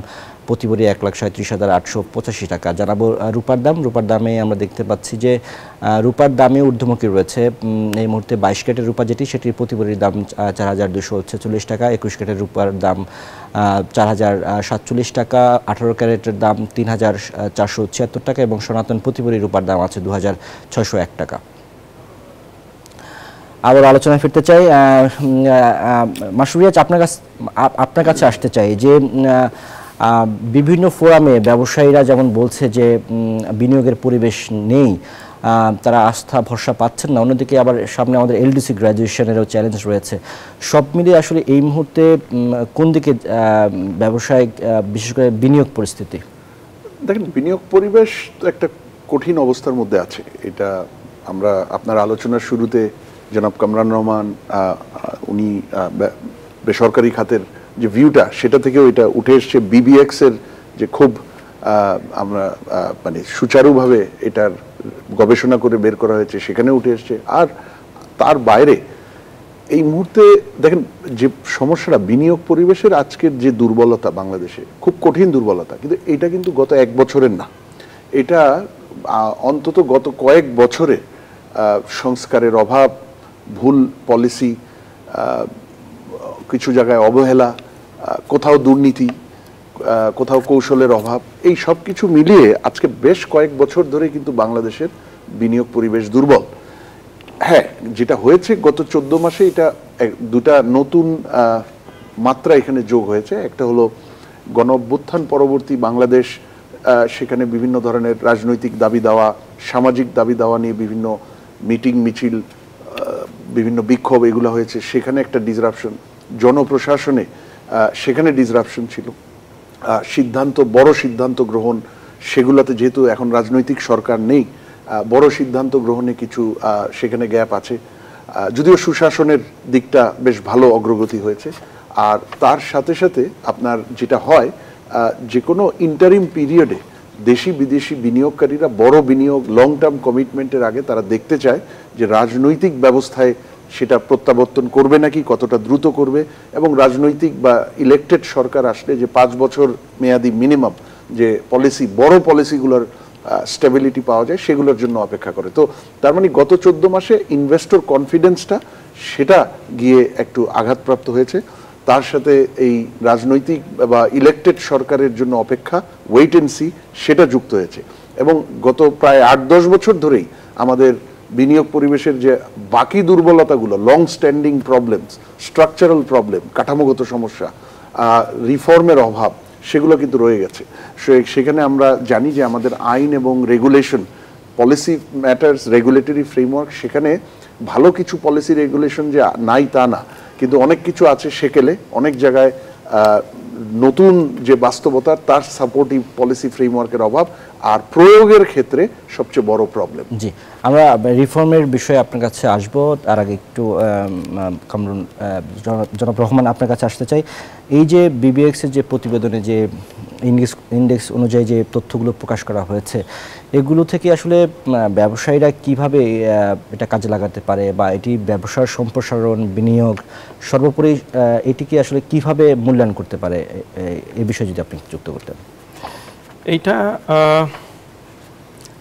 প্রতি ভরি 1,37,885 টাকা। জানাবো রূপার দাম। রূপার দামে আমরা দেখতে পাচ্ছি যে রূপার দামে ঊর্ধ্বমুখী রয়েছে। এই মুহূর্তে 22 ক্যারেটের রূপা সেটির প্রতি ভরির দাম 4,246 টাকা। 21 ক্যারেটের রূপার দাম 4,047 টাকা। 18 ক্যারেটের দাম 3,476 টাকা এবং সনাতন প্রতি ভরি রূপার দাম আছে 2,601 টাকা। আবার আলোচনায় ফিরতে চাই, মাসুদ, আপনার কাছে আসতে চাই যে বিভিন্ন ফোরামে ব্যবসায়ীরা যেমন বলছে যে বিনিয়োগের পরিবেশ নেই, তারা আস্থা ভরসা পাচ্ছেন না, অন্যদিকে আবার সামনে আমাদের এলডিসি গ্র্যাজুয়েশনেরও চ্যালেঞ্জ রয়েছে। সব মিলিয়ে আসলে এই মুহূর্তে কোন দিকে ব্যবসায়িক বিশেষ করে বিনিয়োগ পরিস্থিতি? দেখেন, বিনিয়োগ পরিবেশ তো একটা কঠিন অবস্থার মধ্যে আছে। এটা আমরা আপনার আলোচনার শুরুতে জনাব কামরান রহমান উনি বেসরকারি খাতের যে ভিউটা সেটা থেকেও এটা উঠে এসছে। বিবিএক্স এর যে খুব আমরা মানে সুচারুভাবে এটার গবেষণা করে বের করা হয়েছে সেখানে উঠে এসছে। আর তার বাইরে এই মুহূর্তে দেখেন যে সমস্যাটা বিনিয়োগ পরিবেশের আজকের যে দুর্বলতা বাংলাদেশে, খুব কঠিন দুর্বলতা, কিন্তু এটা কিন্তু গত 1 বছরের না, এটা অন্তত গত কয়েক বছরে সংস্কারের অভাব, ভুল পলিসি, কিছু জায়গায় অবহেলা, কোথাও দুর্নীতি, কোথাও কৌশলের অভাব, এই সব কিছু মিলিয়ে আজকে বেশ কয়েক বছর ধরে কিন্তু বাংলাদেশের বিনিয়োগ পরিবেশ দুর্বল। হ্যাঁ, যেটা হয়েছে গত 14 মাসে, এটা দুটা নতুন মাত্রা এখানে যোগ হয়েছে। একটা হলো গণ অভ্যুত্থান পরবর্তী বাংলাদেশ, সেখানে বিভিন্ন ধরনের রাজনৈতিক দাবি দেওয়া, সামাজিক দাবি দেওয়া নিয়ে বিভিন্ন মিটিং মিছিল, বিভিন্ন বিক্ষোভ এগুলো হয়েছে, সেখানে একটা ডিসরাপশন। জনপ্রশাসনে সেখানে ডিসরাপশন ছিল। বড় সিদ্ধান্ত গ্রহণ, সেগুলোতে যেহেতু এখন রাজনৈতিক সরকার নেই, বড় সিদ্ধান্ত গ্রহণে কিছু সেখানে গ্যাপ আছে। যদিও সুশাসনের দিকটা বেশ ভালো অগ্রগতি হয়েছে। আর তার সাথে সাথে আপনার যেটা হয়, যে কোনো ইন্টারিম পিরিয়ডে দেশি বিদেশি বিনিয়োগকারীরা বড় বিনিয়োগ, লং টার্ম কমিটমেন্টের আগে তারা দেখতে চায় যে রাজনৈতিক ব্যবস্থায় সেটা প্রত্যাবর্তন করবে নাকি, কতটা দ্রুত করবে, এবং রাজনৈতিক বা ইলেকটেড সরকার আসলে যে 5 বছর মেয়াদি মিনিমাম যে পলিসি, বড় পলিসিগুলোর স্টেবিলিটি পাওয়া যায়, সেগুলোর জন্য অপেক্ষা করে। তো তার মানে গত 14 মাসে ইনভেস্টর কনফিডেন্সটা সেটা গিয়ে একটু আঘাতপ্রাপ্ত হয়েছে। তার সাথে এই রাজনৈতিক বা ইলেকটেড সরকারের জন্য অপেক্ষা, ওয়েট এন্ড সি, সেটা যুক্ত হয়েছে। এবং গত প্রায় 8-10 বছর ধরেই আমাদের বিনিয়োগ পরিবেশের যে বাকি দুর্বলতাগুলো, long standing problems, structural problem, কাঠামোগত সমস্যা, রিফর্মের অভাব, সেগুলো কিন্তু রয়ে গেছে। সেখানে আমরা জানি যে আমাদের আইন এবং regulation, policy matters, regulatory framework, সেখানে ভালো কিছু পলিসি রেগুলেশন যে নাই তা না, কিন্তু অনেক কিছু আছে সেকেলে, অনেক জায়গায় নতুন যে বাস্তবতা তার সাপোর্টিভ পলিসি ফ্রেমওয়ার্কের অভাব, আর প্রয়োগের ক্ষেত্রে সবচেয়ে বড় প্রবলেম। জি, আমরা রিফর্মের বিষয়ে আপনার কাছে আসবো, তার আগে একটু কামরুন জনাব রহমান আপনার কাছে আসতে চাই। এই যে বিবিএক্সের যে প্রতিবেদনে যে ইন্ডেক্স অনুযায়ী যে তথ্যগুলো প্রকাশ করা হয়েছে, এগুলো থেকে আসলে ব্যবসায়ীরা কিভাবে এটা কাজে লাগাতে পারে, বা এটি ব্যবসার সম্প্রসারণ, বিনিয়োগ, সর্বোপরি এটিকে আসলে কিভাবে মূল্যায়ন করতে পারে, এই বিষয়ে যদি আপনি যুক্ত করতেন। এইটা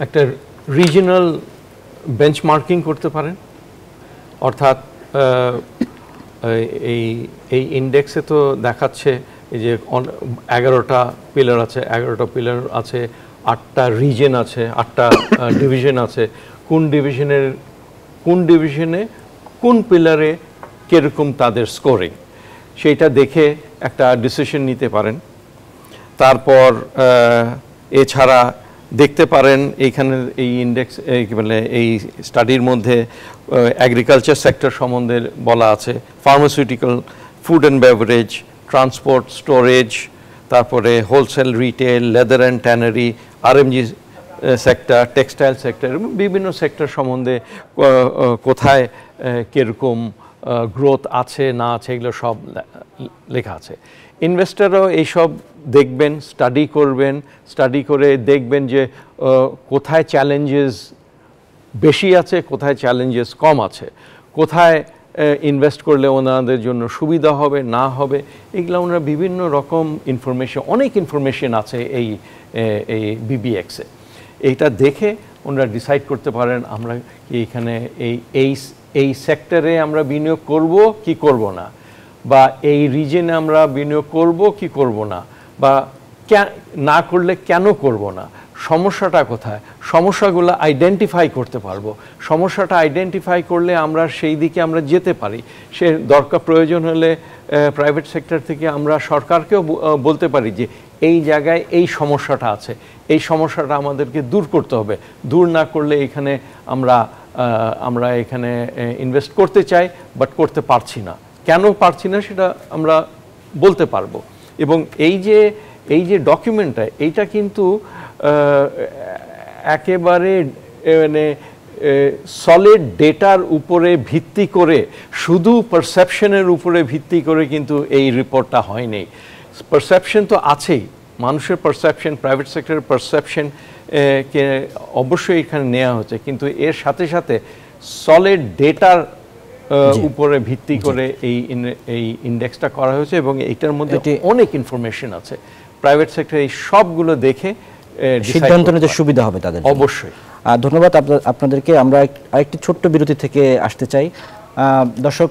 একটা রিজিনাল বেঞ্চমার্কিং করতে পারেন, অর্থাৎ এই ইন্ডেক্সে তো দেখাচ্ছে এই যে 11টা পিলার আছে, 8টা রিজন আছে, 8টা ডিভিশন আছে। কোন ডিভিশনের কোন ডিভিশনে কোন পিলারে কীরকম তাদের স্কোরিং, সেইটা দেখে একটা ডিসিশন নিতে পারেন। তারপর এছাড়া দেখতে পারেন এইখানে এই ইন্ডেক্স মানে এই স্টাডির মধ্যে এগ্রিকালচার সেক্টর সম্বন্ধে বলা আছে, pharmaceutical, food and beverage, transport, storage, তারপরে wholesale retail, leather and tannery, RMG sector, textile sector, বিভিন্ন সেক্টর সম্বন্ধে কোথায় কীরকম গ্রোথ আছে না আছে এগুলো সব লেখা আছে। ইনভেস্টররাও এইসব দেখবেন, স্টাডি করবেন, স্টাডি করে দেখবেন যে কোথায় চ্যালেঞ্জেস বেশি আছে, কোথায় চ্যালেঞ্জেস কম আছে, কোথায় ইনভেস্ট করলে ওনাদের জন্য সুবিধা হবে না হবে, এগুলো ওনারা বিভিন্ন রকম ইনফরমেশন, অনেক ইনফরমেশন আছে এই বিবিএক্সে। এইটা দেখে ওনারা ডিসাইড করতে পারেন আমরা কি এখানে এই সেক্টরে আমরা বিনিয়োগ করব কি করব না, বা এই রিজনে আমরা বিনিয়োগ করব কি করব না, বা না করলে কেন করব না, সমস্যাটা কোথায়, সমস্যাগুলো আইডেন্টিফাই করতে পারবো। সমস্যাটা আইডেন্টিফাই করলে আমরা সেই দিকে আমরা যেতে পারি। সে দরকার প্রয়োজন হলে প্রাইভেট সেক্টর থেকে আমরা সরকারকেও বলতে পারি যে এই জায়গায় এই সমস্যাটা আছে, এই সমস্যাটা আমাদেরকে দূর করতে হবে। দূর না করলে এখানে আমরা এখানে ইনভেস্ট করতে চাই বাট করতে পারছি না, কেন পারছি না সেটা আমরা বলতে পারবো। এবং এই যে ডকুমেন্টটা, এইটা কিন্তু একেবারে মানে সলিড ডেটার উপরে ভিত্তি করে, শুধু পারসেপশনের উপরে ভিত্তি করে কিন্তু এই রিপোর্টটা হয়নি। পারসেপশন তো আছেই, মানুষের পারসেপশন, প্রাইভেট সেক্টরের পারসেপশন কে অবশ্যই এখানে নেওয়া হচ্ছে, কিন্তু এর সাথে সাথে সলিড ডেটার উপরে ভিত্তি করে এই ইন্ডেক্সটা করা হয়েছে এবং এইটার মধ্যে অনেক ইনফরমেশন আছে। প্রাইভেট সেক্টর এই সবগুলো দেখে সিদ্ধান্ত নিতে সুবিধা হবে তাদের। অবশ্যই ধন্যবাদ আপনাদেরকে। আমরা আরেকটি ছোট্ট বিরতি থেকে আসতে চাই। দর্শক,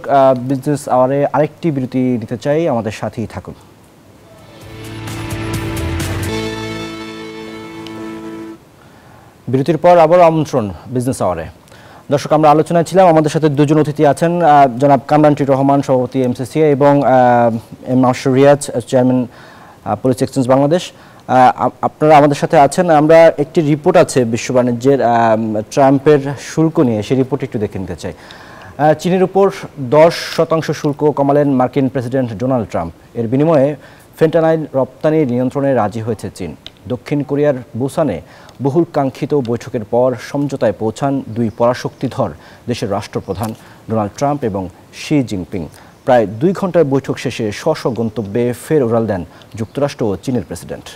বিজনেস আওয়ারে আরেকটি বিরতি নিতে চাই, আমাদের সাথেই থাকুন। বিরতির পর আবার আমন্ত্রণ বিজনেস আওয়ারে। দর্শক, আমরা আলোচনায় ছিলাম, আমাদের সাথে দুজন অতিথি আছেন, জনাব কামরান টি রহমান, সভাপতি এমসিসিআই, এবং M Masur Riaz, chairman policy exchange Bangladesh. আপনারা আমাদের সাথে আছেন। আমরা একটি রিপোর্ট আছে বিশ্ব বাণিজ্যের ট্রাম্পের শুল্ক নিয়ে, সেই রিপোর্ট একটু দেখে নিতে চাই। চীনের উপর 10% শুল্ক কমালেন মার্কিন প্রেসিডেন্ট ডোনাল্ড ট্রাম্প। এর বিনিময়ে ফেন্টানাইল রপ্তানি নিয়ন্ত্রণে রাজি হয়েছে চীন। দক্ষিণ কোরিয়ার বুসানে বহুল কাঙ্ক্ষিত বৈঠকের পর সমঝোতায় পৌঁছান দুই পরাশক্তিধর দেশের রাষ্ট্রপ্রধান ডোনাল্ড ট্রাম্প এবং শি জিনপিং। প্রায় 2 ঘন্টার বৈঠক শেষে স্ব গন্তব্যে ফের উড়াল দেন যুক্তরাষ্ট্র ও চীনের প্রেসিডেন্ট।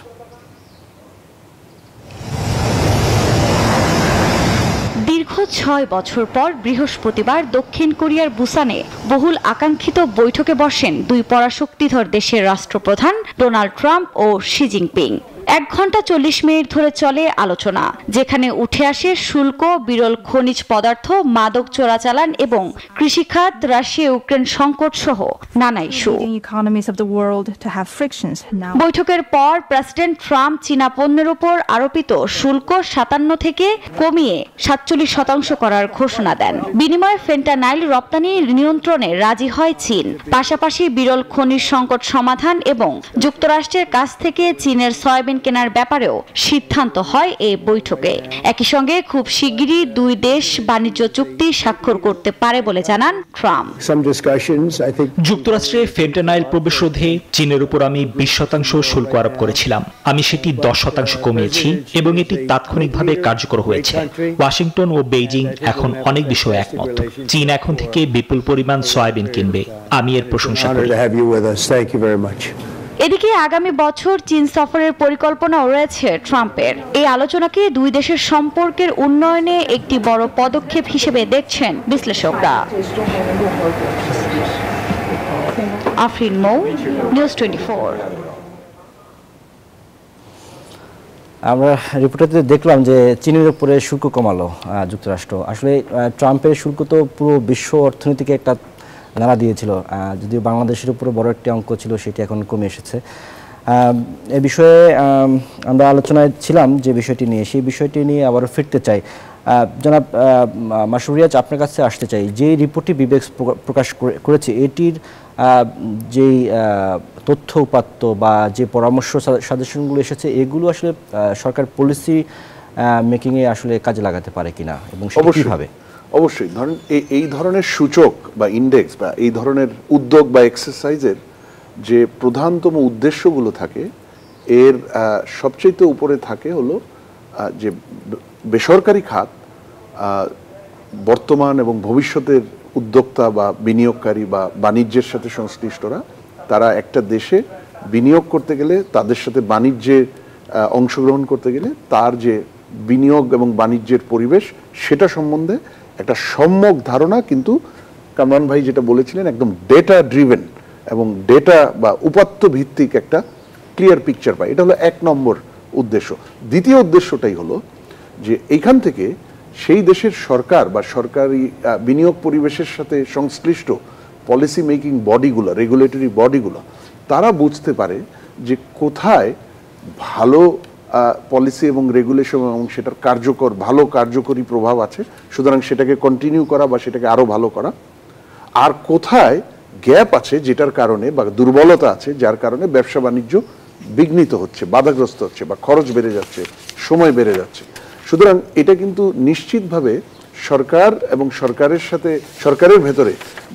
দীর্ঘ 6 বছর পর বৃহস্পতিবার দক্ষিণ কোরিয়ার বুসানে বহুল আকাঙ্ক্ষিত বৈঠকে বসেন দুই পরাশক্তিধর দেশের রাষ্ট্রপ্রধান ডোনাল্ড ট্রাম্প ও শি জিনপিং। 1 ঘন্টা 40 মিনিট ধরে চলে আলোচনা, যেখানে উঠে আসে শুল্ক, বিরল খনিজ পদার্থ, মাদক চোরাচালান এবং কৃষিখাত, রাশিয়া ইউক্রেন সংকট সহ নানা ইস্যু। বৈঠকের পর প্রেসিডেন্ট ট্রাম্প চীনা পণ্যের উপর আরোপিত শুল্ক 57 থেকে কমিয়ে 47% করার ঘোষণা দেন। বিনিময়ে ফেন্টানাইল রপ্তানি নিয়ন্ত্রণে রাজি হয় চীন। পাশাপাশি বিরল খনিজ সংকট সমাধান এবং যুক্তরাষ্ট্রের কাছ থেকে চীনের সয়াবিন কেনার ব্যাপারেও সিদ্ধান্ত হয় এই বৈঠকে। একই সঙ্গে খুব শিগগিরই দুই দেশ বাণিজ্য চুক্তি স্বাক্ষর করতে পারে বলে জানান ট্রাম্প। যুক্তরাষ্ট্রে ফেন্টানাইল প্রবেশ রোধে চীনের উপর আমি 20% শুল্ক আরোপ করেছিলাম। আমি সেটি 10% কমিয়েছি এবং এটি তাৎক্ষণিকভাবে কার্যকর হয়েছে। ওয়াশিংটন ও বেইজিং এখন অনেক বিষয়ে একমত। চীন এখন থেকে বিপুল পরিমাণ সয়াবিন কিনবে। আমি এর প্রশংসা করি। এদিকে আগামী বছর চীন সফরের পরিকল্পনাও রয়েছে ট্রাম্পের। এই আলোচনাকে দুই দেশের সম্পর্কের উন্নয়নে একটি বড় পদক্ষেপ হিসেবে দেখছেন বিশ্লেষকরা। আফরিন মৌ, নিউজ 24। আমরা রিপোর্টে দেখলাম যে চীনের উপরে শুল্ক কমালো যুক্তরাষ্ট্র। আসলে ট্রাম্পের শুল্ক তো পুরো বিশ্ব অর্থনীতিকে একটা নাড়া দিয়েছিল, যদিও বাংলাদেশের উপরে বড় একটি অঙ্ক ছিল, সেটি এখন কমে এসেছে। এ বিষয়ে আমরা আলোচনায় ছিলাম যে বিষয়টি নিয়ে, সেই বিষয়টি নিয়ে আবারও ফিরতে চাই। জনাব মাসুম রিয়াজ, আপনার কাছে আসতে চাই, যে রিপোর্টটি বিবেক্স প্রকাশ করেছে এটির যেই তথ্য উপাত্ত বা যে পরামর্শ সাজেশনগুলো এসেছে এগুলো আসলে সরকার পলিসি মেকিংয়ে আসলে কাজে লাগাতে পারে কিনা এবং সেটা কিভাবে? অবশ্যই ধরেন এই ধরনের সূচক বা ইন্ডেক্স বা এই ধরনের উদ্যোগ বা এক্সারসাইজের যে প্রধানতম উদ্দেশ্যগুলো থাকে এর সবচেয়ে উপরে থাকে হলো যে বেসরকারি খাত বর্তমান এবং ভবিষ্যতের উদ্যোক্তা বা বিনিয়োগকারী বা বাণিজ্যের সাথে সংশ্লিষ্টরা তারা একটা দেশে বিনিয়োগ করতে গেলে, তাদের সাথে বাণিজ্যে অংশগ্রহণ করতে গেলে তার যে বিনিয়োগ এবং বাণিজ্যের পরিবেশ সেটা সম্বন্ধে একটা সম্যক ধারণা, কিন্তু কামরান ভাই যেটা বলেছিলেন একদম ডেটা ড্রিভেন এবং ডেটা বা উপাত্ত ভিত্তিক একটা ক্লিয়ার পিকচার পায়। এটা হলো 1 নম্বর উদ্দেশ্য। দ্বিতীয় উদ্দেশ্যটাই হলো যে এইখান থেকে সেই দেশের সরকার বা সরকারি বিনিয়োগ পরিবেশের সাথে সংশ্লিষ্ট পলিসি মেকিং বডিগুলো, রেগুলেটরি বডিগুলো, তারা বুঝতে পারে যে কোথায় ভালো পলিসি এবং রেগুলেশন এবং সেটার ভালো কার্যকরী প্রভাব আছে, সুতরাং সেটাকে কন্টিনিউ করা বা সেটাকে আরও ভালো করা, আর কোথায় গ্যাপ আছে যেটার কারণে বা দুর্বলতা আছে যার কারণে ব্যবসা বাণিজ্য বিঘ্নিত হচ্ছে, বাধাগ্রস্ত হচ্ছে বা খরচ বেড়ে যাচ্ছে, সময় বেড়ে যাচ্ছে। সুতরাং এটা কিন্তু নিশ্চিতভাবে সরকার এবং সরকারের ভেতরে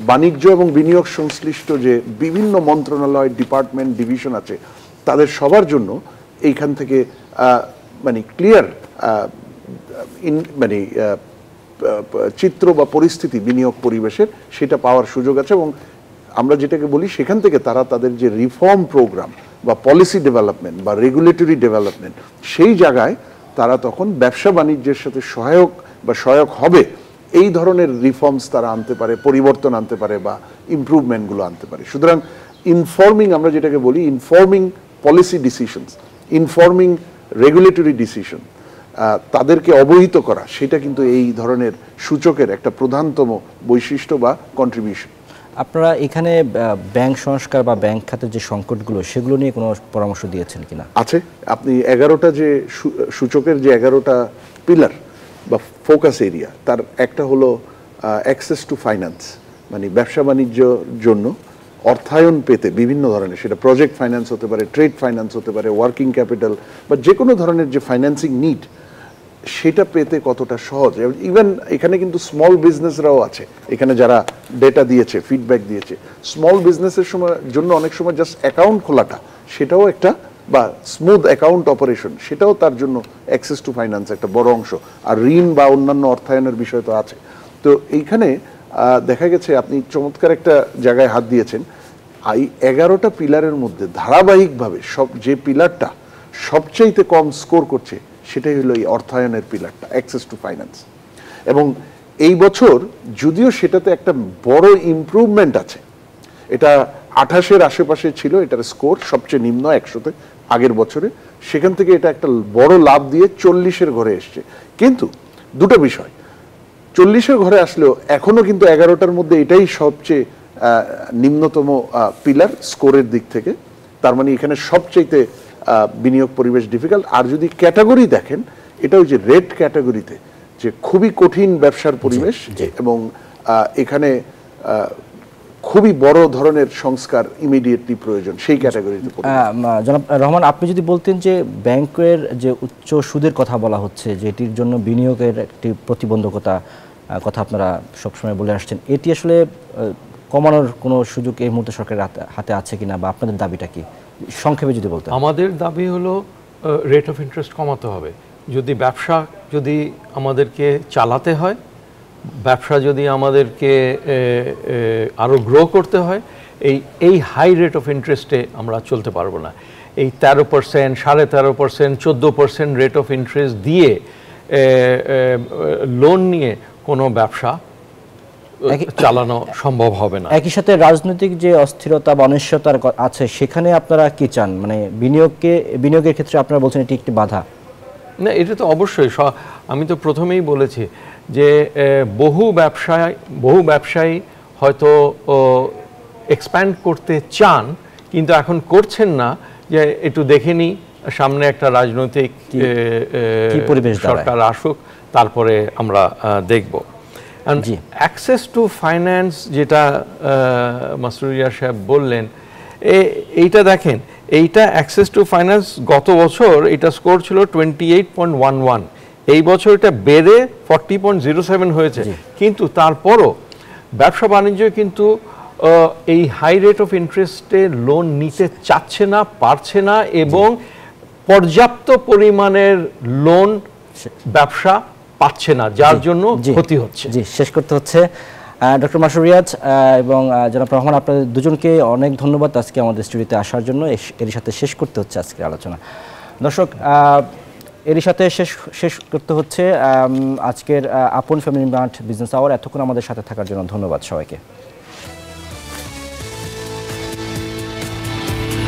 বাণিজ্য এবং বিনিয়োগ সংশ্লিষ্ট যে বিভিন্ন মন্ত্রণালয়, ডিপার্টমেন্ট, ডিভিশন আছে তাদের সবার জন্য এইখান থেকে মানে ক্লিয়ার মানে চিত্র বা পরিস্থিতি বিনিয়োগ পরিবেশের সেটা পাওয়ার সুযোগ আছে। এবং আমরা যেটাকে বলি সেখান থেকে তারা তাদের যে রিফর্ম প্রোগ্রাম বা পলিসি ডেভেলপমেন্ট বা রেগুলেটরি ডেভেলপমেন্ট সেই জায়গায় তারা তখন ব্যবসা বাণিজ্যের সাথে সহায়ক হবে এই ধরনের রিফর্মস তারা আনতে পারে, পরিবর্তন আনতে পারে বা ইমপ্রুভমেন্টগুলো আনতে পারে। সুতরাং ইনফর্মিং, আমরা যেটাকে বলি informing policy decisions, informing regulatory decision, তাদেরকে অবহিত করা, সেটা কিন্তু এই ধরনের সূচকের একটা প্রধানতম বৈশিষ্ট্য বা কন্ট্রিবিউশন। আপনারা এখানে ব্যাংক সংস্কার বা ব্যাংক খাতের যে সংকটগুলো সেগুলো নিয়ে কোনো পরামর্শ দিয়েছেন কিনা? আছে। আপনি 11টা যে সূচকের যে 11টা পিলার বা ফোকাস এরিয়া, তার একটা হলো অ্যাক্সেস টু ফাইন্যান্স, মানে ব্যবসা বাণিজ্যর জন্য অর্থায়ন পেতে বিভিন্ন ধরনের, সেটা প্রজেক্ট ফাইন্যান্স হতে পারে, ট্রেড ফাইন্যান্স হতে পারে, ওয়ার্কিং ক্যাপিটাল বা যে কোনো ধরনের যে ফাইন্যান্সিং নিড সেটা পেতে কতটা সহজ। ইভেন এখানে কিন্তু স্মল বিজনেসরাও আছে, এখানে যারা ডেটা দিয়েছে, ফিডব্যাক দিয়েছে, স্মল বিজনেসের জন্য অনেক সময় জাস্ট অ্যাকাউন্ট খোলাটা সেটাও একটা, বা স্মুথ অ্যাকাউন্ট অপারেশন সেটাও তার জন্য অ্যাক্সেস টু ফাইন্যান্স একটা বড় অংশ। আর ঋণ বা অন্যান্য অর্থায়নের বিষয় তো আছে। তো এইখানে দেখা গেছে আপনি চমৎকার একটা জায়গায় হাত দিয়েছেন। এই 11টা পিলারের মধ্যে ধারাবাহিকভাবে যে পিলারটা সবচাইতে কম স্কোর করছে সেটাই হলো এই অর্থায়নের পিলারটা, অ্যাক্সেস টু ফাইন্যান্স। এবং এই বছর যদিও সেটাতে একটা বড় ইমপ্রুভমেন্ট আছে, এটা 28-এর আশেপাশে ছিল এটার স্কোর, সবচেয়ে নিম্ন 100-তে আগের বছরে, সেখান থেকে এটা একটা বড় লাভ দিয়ে 40-এর ঘরে এসছে। কিন্তু দুটো বিষয়, 40-এর ঘরে আসলেও এখনো কিন্তু 11টার মধ্যে এটাই সবচেয়ে নিম্নতম পিলার স্কোরের দিক থেকে। তার মানে এখানে সবচাইতে বিনিয়োগ পরিবেশ ডিফিকাল্ট। আর যদি ক্যাটাগরি দেখেন, এটা ওই যে রেড ক্যাটাগরিতে যে খুবই কঠিন ব্যবসার পরিবেশ এবং এখানে খুবই বড় ধরনের সংস্কার ইমিডিয়েটলি প্রয়োজন, সেই ক্যাটাগরিতে। জনাব রহমান, আপনি যদি বলতেন যে ব্যাংকের যে উচ্চ সুদের কথা বলা হচ্ছে, যেটির জন্য বিনিয়োগের একটি প্রতিবন্ধকতা কথা আপনারা সবসময় বলে আসছেন, এটি আসলে কমানোর কোনো সুযোগ এই মুহূর্তে সরকারের হাতে আছে কিনা, বা আপনাদের দাবিটা কি সংক্ষেপে যদি বলতেন? আমাদের দাবি হলো রেট অফ ইন্টারেস্ট কমাতে হবে। যদি ব্যবসা যদি আমাদেরকে চালাতে হয়, ব্যবসা যদি আমাদেরকে আরও গ্রো করতে হয়, এই হাই রেট অফ ইন্টারেস্টে আমরা চলতে পারবো না। এই 13%, 13.5%, 14% রেট অফ ইন্টারেস্ট দিয়ে লোন নিয়ে কোনো ব্যবসা চালানো সম্ভব হবে না। একই সাথে রাজনৈতিক যে অস্থিরতা বা অনিশ্চয়তার আছে, সেখানে আপনারা কি চান? মানে বিনিয়োগের ক্ষেত্রে আপনারা বলছেন এটি একটি বাধা। না, এটা তো অবশ্যই। আমি তো প্রথমেই বলেছি যে বহু ব্যবসায়ী হয়তো এক্সপ্যান্ড করতে চান, কিন্তু এখন করছেন না, যে একটু দেখে নিই সামনে একটা রাজনৈতিক পরিবেশ সরকার আসুক, তারপরে আমরা দেখব। অ্যাক্সেস টু ফাইন্যান্স যেটা মাসরুর রিয়াদ সাহেব বললেন, এইটা দেখেন, এইটা অ্যাক্সেস টু ফাইন্যান্স গত বছর এটা স্কোর ছিল 28.11, এই বছর এটা বেড়ে 40.07 হয়েছে। কিন্তু তারপরও ব্যবসা বাণিজ্য কিন্তু এই হাই রেট অফ ইন্টারেস্টে লোন নিতে চাচ্ছে না, পারছে না, এবং পর্যাপ্ত পরিমাণের লোন ব্যবসা পাচ্ছে না, যার জন্য ক্ষতি হচ্ছে। জি, শেষ করতে হচ্ছে। ডক্টর মাসরুর রিয়াদ এবং জনাব রহমান, আপনাদের দুজনকে অনেক ধন্যবাদ আজকে আমাদের স্টুডিওতে আসার জন্য। এর সাথে শেষ করতে হচ্ছে আজকের আলোচনা। দর্শক, এরই সাথে শেষ করতে হচ্ছে আজকের আপন ফ্যামিলি মার্ট বিজনেস আওয়ার। এতক্ষণ আমাদের সাথে থাকার জন্য ধন্যবাদ সবাইকে।